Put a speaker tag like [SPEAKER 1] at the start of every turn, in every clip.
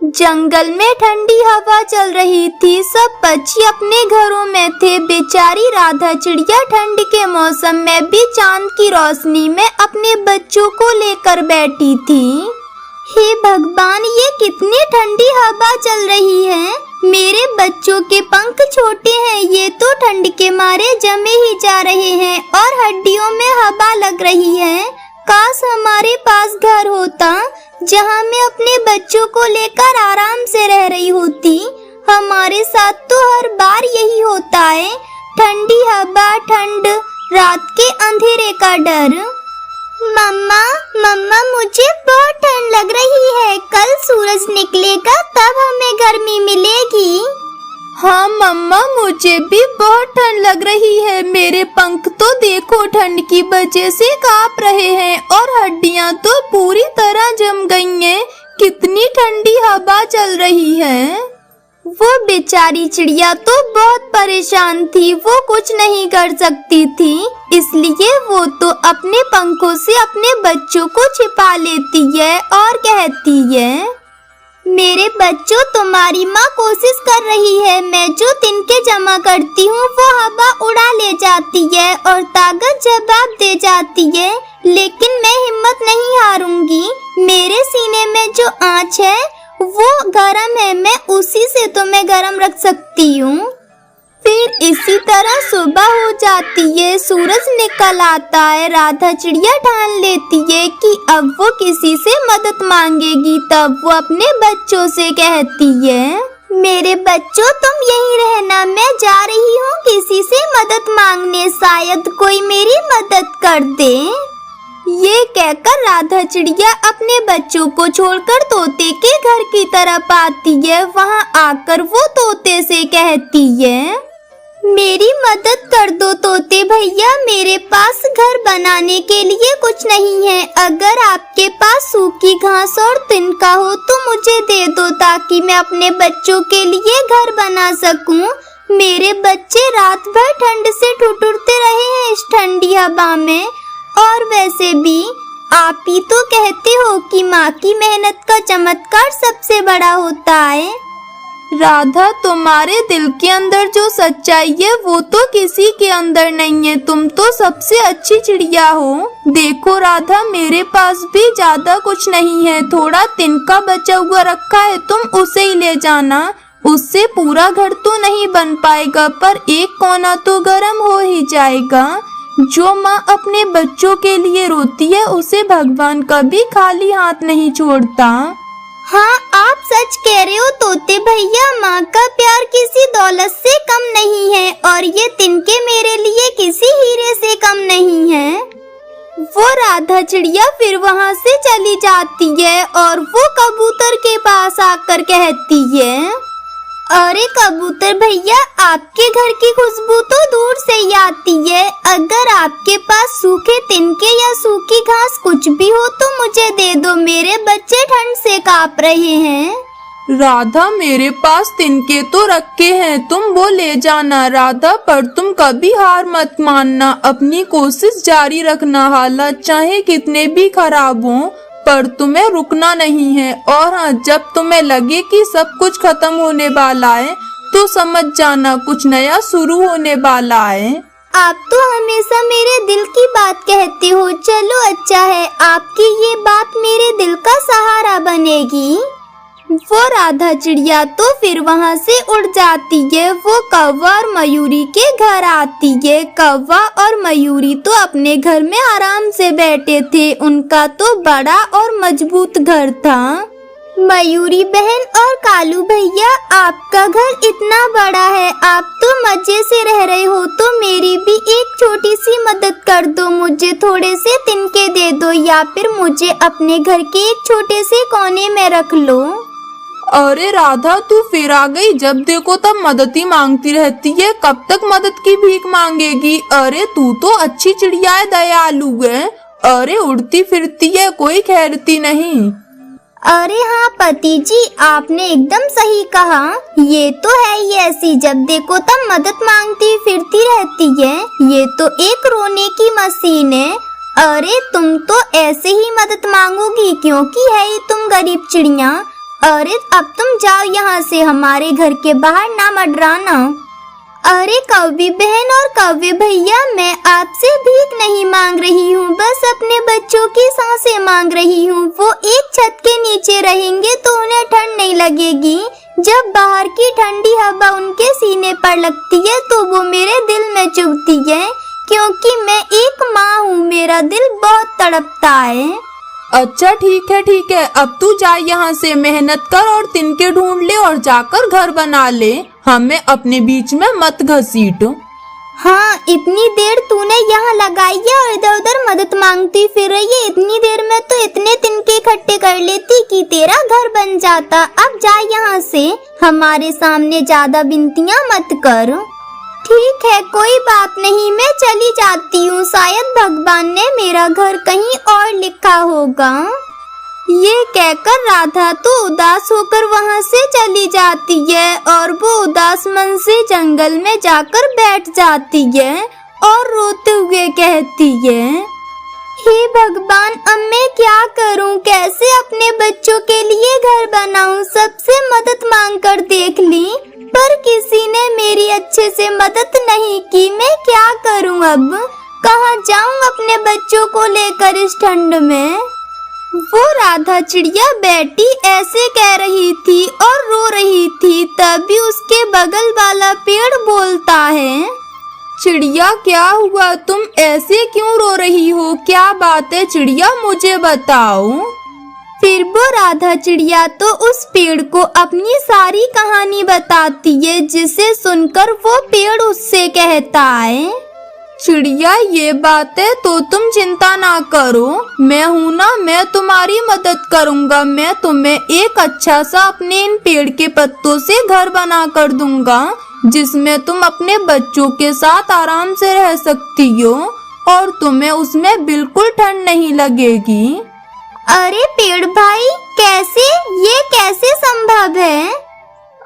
[SPEAKER 1] जंगल में ठंडी हवा चल रही थी। सब पक्षी अपने घरों में थे। बेचारी राधा चिड़िया ठंड के मौसम में भी चांद की रोशनी में अपने बच्चों को लेकर बैठी थी। हे भगवान, ये कितनी ठंडी हवा चल रही है। मेरे बच्चों के पंख छोटे हैं, ये तो ठंड के मारे जमे ही जा रहे हैं और हड्डियों में हवा लग रही है। काश हमारे पास घर होता जहाँ मैं अपने बच्चों को लेकर आराम से रह रही होती। हमारे साथ तो हर बार यही होता है, ठंडी हवा, ठंड, रात के अंधेरे का डर। मम्मा मुझे बहुत ठंड लग रही है। कल सूरज निकलेगा तब हमें गर्मी मिलेगी। हाँ मम्मा, मुझे भी बहुत ठंड लग रही है। मेरे पंख तो देखो ठंड की वजह से कांप रहे हैं और हड्डियां तो पूरी तरह जम गई हैं। कितनी ठंडी हवा चल रही है। वो बेचारी चिड़िया तो बहुत परेशान थी। वो कुछ नहीं कर सकती थी, इसलिए वो तो अपने पंखों से अपने बच्चों को छिपा लेती है और कहती है, मेरे बच्चों, तुम्हारी माँ कोशिश कर रही है। मैं जो तिनके जमा करती हूँ वो हवा उड़ा ले जाती है और ताकत जवाब दे जाती है, लेकिन मैं हिम्मत नहीं हारूंगी। मेरे सीने में जो आँच है वो गरम है, मैं उसी से तुम्हें गरम रख सकती हूँ। फिर इसी तरह सुबह हो जाती है, सूरज निकल आता है। राधा चिड़िया ठान लेती है कि अब वो किसी से मदद मांगेगी। तब वो अपने बच्चों से कहती है, मेरे बच्चों, तुम यहीं रहना, मैं जा रही हूँ किसी से मदद मांगने, शायद कोई मेरी मदद कर दे। ये कहकर राधा चिड़िया अपने बच्चों को छोड़कर तोते के घर की तरफ आती है। वहाँ आकर वो तोते से कहती है, मेरी मदद कर दो तोते भैया, मेरे पास घर बनाने के लिए कुछ नहीं है। अगर आपके पास सूखी घास और तिनका हो तो मुझे दे दो, ताकि मैं अपने बच्चों के लिए घर बना सकूं। मेरे बच्चे रात भर ठंड से ठिठुरते रहे हैं इस ठंडी हवा में। और वैसे भी आप ही तो कहते हो कि माँ की मेहनत का चमत्कार सबसे बड़ा होता है। राधा, तुम्हारे दिल के अंदर जो सच्चाई है वो तो किसी के अंदर नहीं है। तुम तो सबसे अच्छी चिड़िया हो। देखो राधा, मेरे पास भी ज्यादा कुछ नहीं है, थोड़ा तिनका बचा हुआ रखा है, तुम उसे ही ले जाना। उससे पूरा घर तो नहीं बन पाएगा, पर एक कोना तो गर्म हो ही जाएगा। जो माँ अपने बच्चों के लिए रोती है उसे भगवान कभी खाली हाथ नहीं छोड़ता। हाँ, आप सच कह रहे हो तोते भैया, माँ का प्यार किसी दौलत से कम नहीं है और ये तिनके मेरे लिए किसी हीरे से कम नहीं है। वो राधा चिड़िया फिर वहाँ से चली जाती है और वो कबूतर के पास आकर कहती है, अरे कबूतर भैया, आपके घर की खुशबू तो दूर से ही आती है। अगर आपके पास सूखे तिनके या सूखी घास कुछ भी हो तो मुझे दे दो, मेरे बच्चे ठंड से कांप रहे हैं।
[SPEAKER 2] राधा, मेरे पास तिनके तो रखे हैं, तुम वो ले जाना। राधा, पर तुम कभी हार मत मानना, अपनी कोशिश जारी रखना। हालात चाहे कितने भी खराब हों, पर तुम्हें रुकना नहीं है। और हाँ, जब तुम्हें लगे कि सब कुछ खत्म होने वाला है तो समझ जाना कुछ नया शुरू होने वाला है।
[SPEAKER 1] आप तो हमेशा मेरे दिल की बात कहते हो। चलो अच्छा है, आपकी ये बात मेरे दिल का सहारा बनेगी। वो राधा चिड़िया तो फिर वहाँ से उड़ जाती है। वो कौवा और मयूरी के घर आती है। कौवा और मयूरी तो अपने घर में आराम से बैठे थे। उनका तो बड़ा और मजबूत घर था। मयूरी बहन और कालू भैया, आपका घर इतना बड़ा है, आप तो मजे से रह रहे हो, तो मेरी भी एक छोटी सी मदद कर दो। मुझे थोड़े से तिनके दे दो या फिर मुझे अपने घर के एक छोटे से कोने में रख लो।
[SPEAKER 2] अरे राधा, तू फिर आ गई। जब देखो तब मदद ही मांगती रहती है, कब तक मदद की भीख मांगेगी। अरे तू तो अच्छी चिड़िया है, दयालु है। अरे उड़ती फिरती है, कोई खैरती नहीं।
[SPEAKER 1] अरे हाँ पति जी, आपने एकदम सही कहा। ये तो है ही ऐसी, जब देखो तब मदद मांगती फिरती रहती है। ये तो एक रोने की मशीन है। अरे तुम तो ऐसे ही मदद मांगोगी क्योंकि है ही तुम गरीब चिड़िया। अरे अब तुम जाओ यहाँ से, हमारे घर के बाहर ना मंडराना। अरे कौवी बहन और कौवे भैया, मैं आपसे भीख नहीं मांग रही हूँ, बस अपने बच्चों की सांसें मांग रही हूँ। वो एक छत के नीचे रहेंगे तो उन्हें ठंड नहीं लगेगी। जब बाहर की ठंडी हवा उनके सीने पर लगती है तो वो मेरे दिल में चुभती है, क्योंकि मैं एक माँ हूँ, मेरा दिल बहुत तड़पता है।
[SPEAKER 2] अच्छा ठीक है, अब तू जा यहाँ से, मेहनत कर और तिनके ढूंढ ले और जाकर घर बना ले, हमें अपने बीच में मत घसीट।
[SPEAKER 1] हाँ, इतनी देर तूने यहाँ लगाई है और इधर उधर मदद मांगती फिर रही है। इतनी देर में तो इतने तिनके इकट्ठे कर लेती कि तेरा घर बन जाता। अब जा यहाँ से, हमारे सामने ज्यादा विनतियाँ मत कर। ठीक है, कोई बात नहीं, मैं चली जाती हूँ, शायद भगवान ने मेरा घर कहीं और लिखा होगा। ये कहकर राधा तो उदास होकर वहाँ से चली जाती है और वो उदास मन से जंगल में जाकर बैठ जाती है और रोते हुए कहती है, हे भगवान, अब मैं क्या करूं? कैसे अपने बच्चों के लिए घर बनाऊं? सबसे मदद मांग कर देख ली, पर किसी ने मेरी अच्छे से मदद नहीं की। मैं क्या करूं अब? कहाँ जाऊं अपने बच्चों को लेकर इस ठंड में? वो राधा चिड़िया बैठी ऐसे कह रही थी और रो रही थी, तभी उसके बगल वाला पेड़ बोलता है,
[SPEAKER 2] चिड़िया क्या हुआ, तुम ऐसे क्यों रो रही हो? क्या बात है चिड़िया, मुझे बताओ।
[SPEAKER 1] फिर वो राधा चिड़िया तो उस पेड़ को अपनी सारी कहानी बताती है, जिसे सुनकर वो पेड़ उससे कहता है,
[SPEAKER 2] चिड़िया ये बात है तो तुम चिंता ना करो, मैं हूँ ना, मैं तुम्हारी मदद करूँगा। मैं तुम्हें एक अच्छा सा अपने इन पेड़ के पत्तों से घर बना कर दूंगा, जिसमें तुम अपने बच्चों के साथ आराम से रह सकती हो और तुम्हें उसमें बिल्कुल ठंड नहीं लगेगी।
[SPEAKER 1] अरे पेड़ भाई, कैसे? ये कैसे संभव है?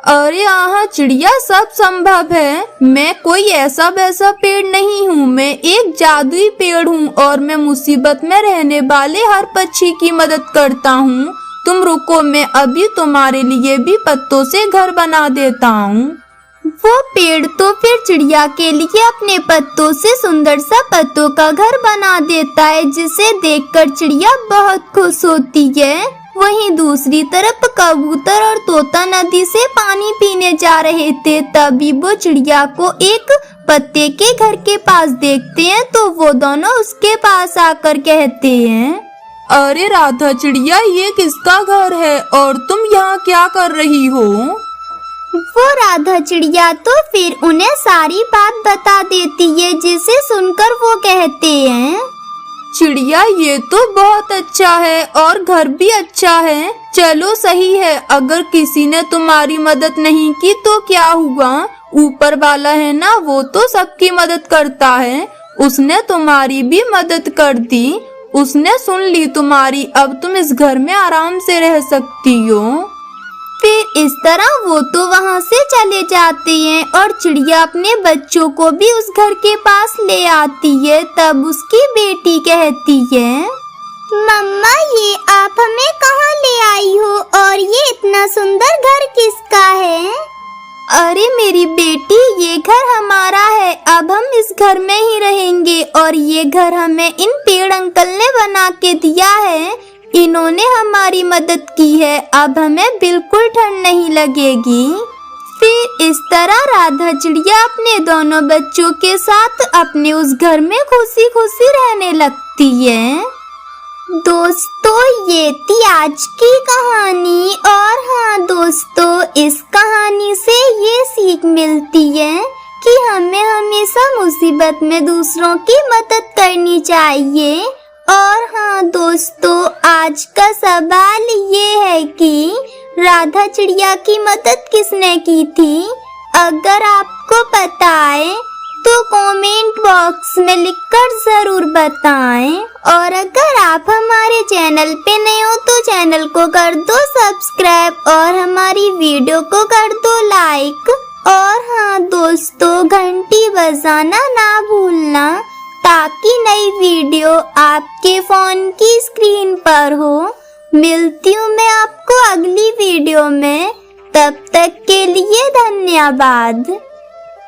[SPEAKER 2] अरे हाँ चिड़िया, सब संभव है। मैं कोई ऐसा वैसा पेड़ नहीं हूँ, मैं एक जादुई पेड़ हूँ और मैं मुसीबत में रहने वाले हर पक्षी की मदद करता हूँ। तुम रुको, मैं अभी तुम्हारे लिए भी पत्तों से घर बना देता हूँ।
[SPEAKER 1] वो पेड़ तो फिर चिड़िया के लिए अपने पत्तों से सुंदर सा पत्तों का घर बना देता है, जिसे देखकर चिड़िया बहुत खुश होती है। वहीं दूसरी तरफ कबूतर और तोता नदी से पानी पीने जा रहे थे, तभी वो चिड़िया को एक पत्ते के घर के पास देखते हैं, तो वो दोनों उसके पास आकर कहते हैं,
[SPEAKER 2] अरे राधा चिड़िया, ये किसका घर है और तुम यहाँ क्या कर रही हो?
[SPEAKER 1] वो राधा चिड़िया तो फिर उन्हें सारी बात बता देती है, जिसे सुनकर वो कहते हैं,
[SPEAKER 2] चिड़िया ये तो बहुत अच्छा है और घर भी अच्छा है। चलो सही है, अगर किसी ने तुम्हारी मदद नहीं की तो क्या हुआ, ऊपर वाला है ना, वो तो सबकी मदद करता है। उसने तुम्हारी भी मदद कर दी, उसने सुन ली तुम्हारी, अब तुम इस घर में आराम से रह सकती हो।
[SPEAKER 1] फिर इस तरह वो तो वहाँ से चले जाते हैं और चिड़िया अपने बच्चों को भी उस घर के पास ले आती है। तब उसकी बेटी कहती है, मम्मा, ये आप हमें कहाँ ले आई हो और ये इतना सुंदर घर किसका है? अरे मेरी बेटी, ये घर हमारा है, अब हम इस घर में ही रहेंगे और ये घर हमें इन पेड़ अंकल ने बना के दिया है। इन्होंने हमारी मदद की है, अब हमें बिल्कुल ठंड नहीं लगेगी। फिर इस तरह राधा चिड़िया अपने दोनों बच्चों के साथ अपने उस घर में खुशी खुशी रहने लगती है। दोस्तों, ये थी आज की कहानी। और हाँ दोस्तों, इस कहानी से ये सीख मिलती है कि हमें हमेशा मुसीबत में दूसरों की मदद करनी चाहिए। और हाँ दोस्तों, आज का सवाल ये है कि राधा चिड़िया की मदद किसने की थी? अगर आपको पता है तो कमेंट बॉक्स में लिखकर जरूर बताएं। और अगर आप हमारे चैनल पे नए हो तो चैनल को कर दो सब्सक्राइब और हमारी वीडियो को कर दो लाइक। और हाँ दोस्तों, घंटी बजाना ना भूलना, ताकि नई वीडियो आपके फोन की स्क्रीन पर हो। मिलती हूँ मैं आपको अगली वीडियो में, तब तक के लिए धन्यवाद।